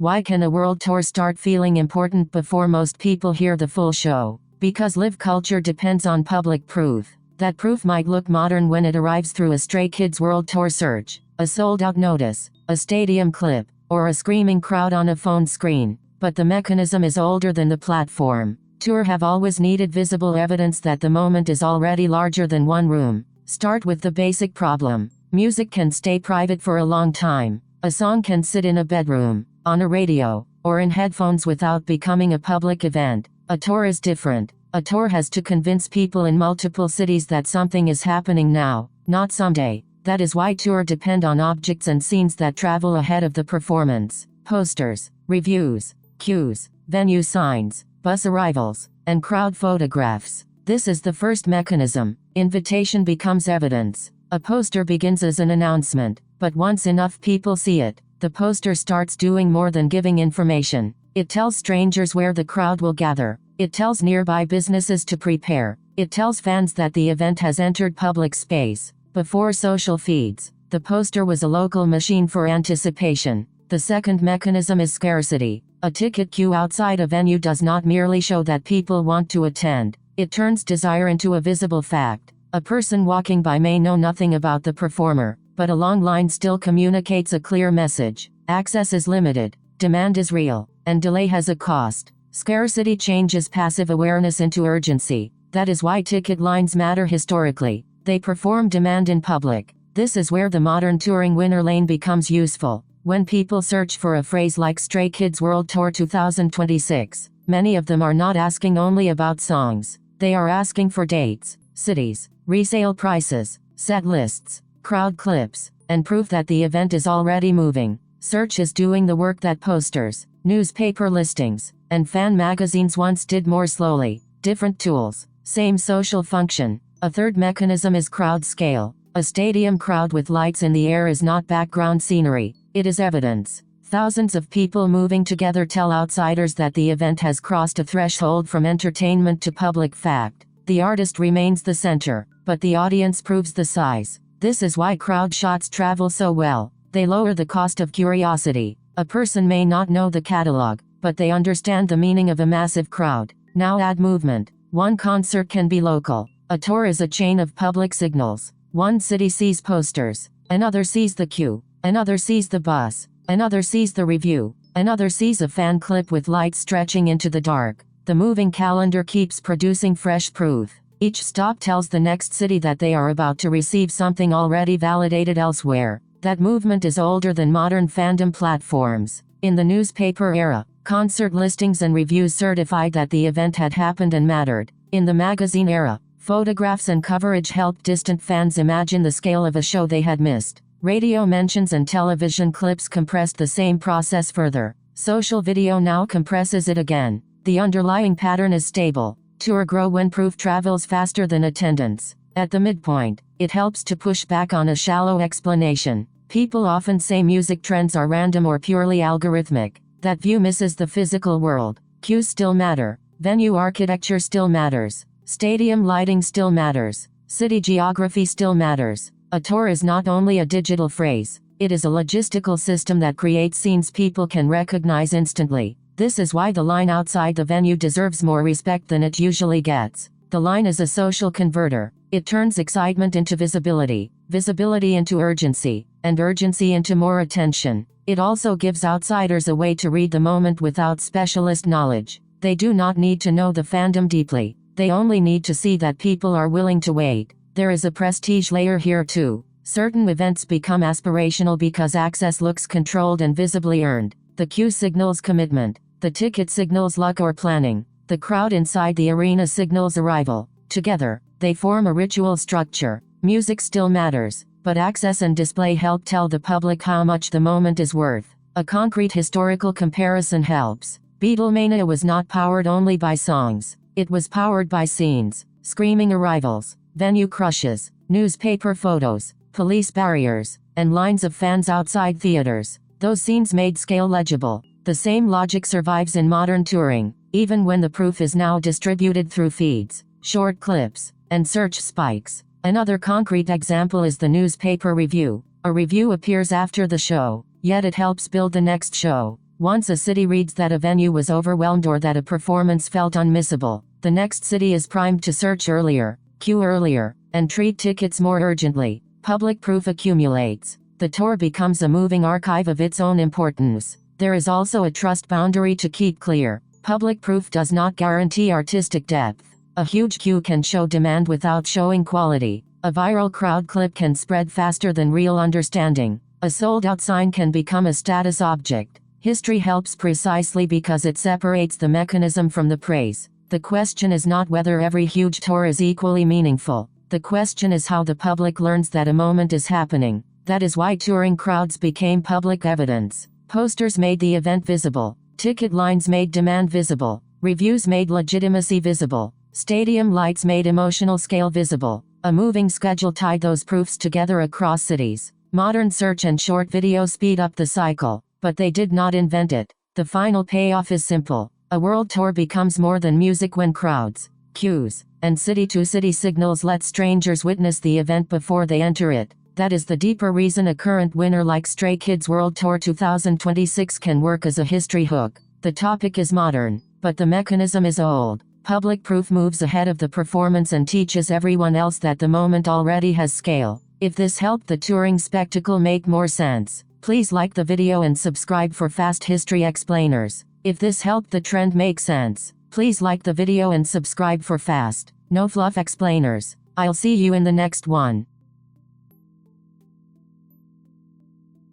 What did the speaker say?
Why can a world tour start feeling important before most people hear the full show? Because live culture depends on public proof. That proof might look modern when it arrives through a Stray Kids World Tour search, a sold-out notice, a stadium clip, or a screaming crowd on a phone screen. But the mechanism is older than the platform. Tours have always needed visible evidence that the moment is already larger than one room. Start with the basic problem. Music can stay private for a long time. A song can sit in a bedroom, on a radio, or in headphones without becoming a public event. A tour is different. A tour has to convince people in multiple cities that something is happening now, not someday. That is why tours depend on objects and scenes that travel ahead of the performance. Posters, reviews, queues, venue signs, bus arrivals, and crowd photographs. This is the first mechanism. Invitation becomes evidence. A poster begins as an announcement, but once enough people see it, the poster starts doing more than giving information. It tells strangers where the crowd will gather. It tells nearby businesses to prepare. It tells fans that the event has entered public space. Before social feeds, the poster was a local machine for anticipation. The second mechanism is scarcity. A ticket queue outside a venue does not merely show that people want to attend. It turns desire into a visible fact. A person walking by may know nothing about the performer, but a long line still communicates a clear message. Access is limited, demand is real, and delay has a cost. Scarcity changes passive awareness into urgency. That is why ticket lines matter historically. They perform demand in public. This is where the modern touring winner lane becomes useful. When people search for a phrase like Stray Kids World Tour 2026, many of them are not asking only about songs. They are asking for dates, cities, resale prices, set lists, crowd clips, and proof that the event is already moving. Search is doing the work that posters, newspaper listings, and fan magazines once did more slowly. Different tools, same social function. A third mechanism is crowd scale. A stadium crowd with lights in the air is not background scenery, it is evidence. Thousands of people moving together tell outsiders that the event has crossed a threshold from entertainment to public fact. The artist remains the center, but the audience proves the size. This is why crowd shots travel so well. They lower the cost of curiosity. A person may not know the catalog, but they understand the meaning of a massive crowd. Now add movement. One concert can be local. A tour is a chain of public signals. One city sees posters, another sees the queue, another sees the bus, another sees the review, another sees a fan clip with lights stretching into the dark. The moving calendar keeps producing fresh proof. Each stop tells the next city that they are about to receive something already validated elsewhere. That movement is older than modern fandom platforms. In the newspaper era, concert listings and reviews certified that the event had happened and mattered. In the magazine era, photographs and coverage helped distant fans imagine the scale of a show they had missed. Radio mentions and television clips compressed the same process further. Social video now compresses it again. The underlying pattern is stable. Tours grow when proof travels faster than attendance. At the midpoint, it helps to push back on a shallow explanation. People often say music trends are random or purely algorithmic. That view misses the physical world. Queues still matter. Venue architecture still matters. Stadium lighting still matters. City geography still matters. A tour is not only a digital phrase, it is a logistical system that creates scenes people can recognize instantly. This is why the line outside the venue deserves more respect than it usually gets. The line is a social converter. It turns excitement into visibility, visibility into urgency, and urgency into more attention. It also gives outsiders a way to read the moment without specialist knowledge. They do not need to know the fandom deeply. They only need to see that people are willing to wait. There is a prestige layer here too. Certain events become aspirational because access looks controlled and visibly earned. The queue signals commitment. The ticket signals luck or planning. The crowd inside the arena signals arrival. Together, they form a ritual structure. Music still matters, but access and display help tell the public how much the moment is worth. A concrete historical comparison helps. Beatlemania was not powered only by songs. It was powered by scenes, screaming arrivals, venue crushes, newspaper photos, police barriers, and lines of fans outside theaters. Those scenes made scale legible. The same logic survives in modern touring, even when the proof is now distributed through feeds, short clips, and search spikes. Another concrete example is the newspaper review. A review appears after the show, yet it helps build the next show. Once a city reads that a venue was overwhelmed or that a performance felt unmissable, the next city is primed to search earlier, queue earlier, and treat tickets more urgently. Public proof accumulates. The tour becomes a moving archive of its own importance. There is also a trust boundary to keep clear. Public proof does not guarantee artistic depth. A huge queue can show demand without showing quality. A viral crowd clip can spread faster than real understanding. A sold-out sign can become a status object. History helps precisely because it separates the mechanism from the praise. The question is not whether every huge tour is equally meaningful. The question is how the public learns that a moment is happening. That is why touring crowds became public evidence. Posters made the event visible. Ticket lines made demand visible. Reviews made legitimacy visible. Stadium lights made emotional scale visible. A moving schedule tied those proofs together across cities. Modern search and short video speed up the cycle, but they did not invent it. The final payoff is simple. A world tour becomes more than music when crowds, queues, and city-to-city signals let strangers witness the event before they enter it. That is the deeper reason a current winner like Stray Kids World Tour 2026 can work as a history hook. The topic is modern, but the mechanism is old. Public proof moves ahead of the performance and teaches everyone else that the moment already has scale. If this helped the touring spectacle make more sense, please like the video and subscribe for fast history explainers. If this helped the trend make sense, please like the video and subscribe for fast, no fluff explainers. I'll see you in the next one.